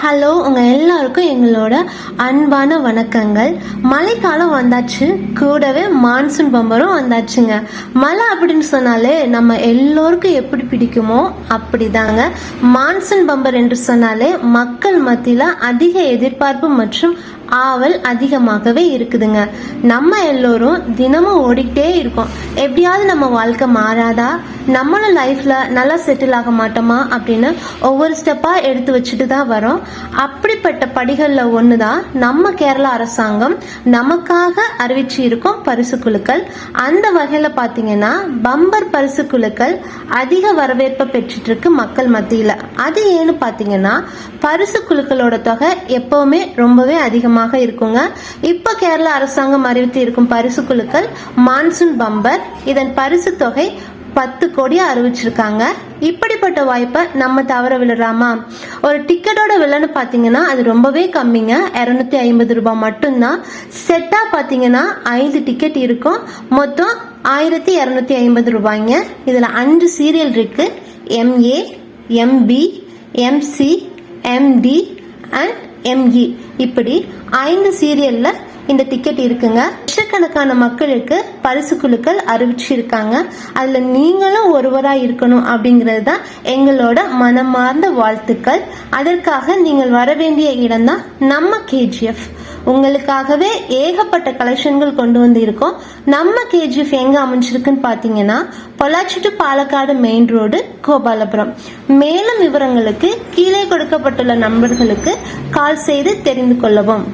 Hello, உங்க எல்லாருக்கும் எங்களோட அன்பான வணக்கங்கள். மழைக்காலம் வந்தாச்சு, கூடவே மான்சூன் பம்பரும் வந்தாச்சுங்க. மழை அப்படின்னு சொன்னாலே நம்ம எல்லோருக்கும் எப்படி பிடிக்குமோ அப்படிதாங்க. மான்சூன் பம்பர் என்று சொன்னாலே மக்கள் மத்தியில அதிக எதிர்பார்ப்பு மற்றும் ஆவல் அதிகமாகவே இருக்குதுங்க. நம்ம எல்லோரும் தினமும் ஓடிக்கிட்டே இருக்கோம். எப்படியாவது நம்ம வாழ்க்கை மாறாதா, நம்மளும் லைஃப்ல நல்லா செட்டில் ஆக மாட்டோமா அப்படின்னு ஒவ்வொரு ஸ்டெப்பா எடுத்து வச்சுட்டு தான் வரோம். அப்படிப்பட்ட படிகள்ல ஒண்ணுதான் நம்ம கேரளா அரசாங்கம் நமக்காக அறிவிச்சு இருக்கும் பரிசு குழுக்கள். அந்த வகையில பாத்தீங்கன்னா பம்பர் பரிசு குழுக்கள் அதிக வரவேற்பை பெற்றுட்டு இருக்கு மக்கள் மத்தியில. அது ஏன்னு பாத்தீங்கன்னா பரிசு குழுக்களோட தொகை எப்பவுமே ரொம்பவே அதிகமாக இருக்குங்க. இப்ப கேரளா அரசாங்கம் அறிவித்து இருக்கும் பரிசு குழுக்கள் மான்சூன் பம்பர். இதன் பரிசு தொகை 10 கோடியா அறிவிச்சிருக்காங்க. இப்படிப்பட்ட வாய்ப்பை நம்ம தவற விழுறாமா? ஒரு டிக்கெட்டோட விலைன்னு பாத்தீங்கன்னா அது ரொம்பவே கம்மிங்க, 250 ரூபாய் மட்டும்தான். செட்டா பாத்தீங்கன்னா 5 டிக்கெட் இருக்கும். மொத்தம் 1250 ரூபாய்ங்க. இதுல 5 சீரியல் இருக்கு. MA, MB, MC, MD and ME. இப்படி 5 சீரியல்ல இந்த டிக்கெட் இருக்குங்க. லட்சக்கணக்கான மக்களுக்கு பரிசு குழுக்கள் அறிவிச்சிருக்காங்க. அதுல நீங்களும் ஒருவரா இருக்கணும் அப்படிங்கிறது தான் எங்களோட மனமார்ந்த வாழ்த்துக்கள். அதற்காக நீங்கள் வர வேண்டிய இடம் தான் நம்ம KGF. உங்களுக்காகவே ஏகப்பட்ட கலெக்ஷன்கள் கொண்டு வந்து இருக்கோம். நம்ம KGF எங்க அமைஞ்சிருக்குன்னு பாத்தீங்கன்னா Pollachi to Palakkad main road, Gopalapuram. மேலும் விவரங்களுக்கு கீழே கொடுக்கப்பட்டுள்ள நம்பர்களுக்கு கால் செய்து தெரிந்து கொள்ளவும்.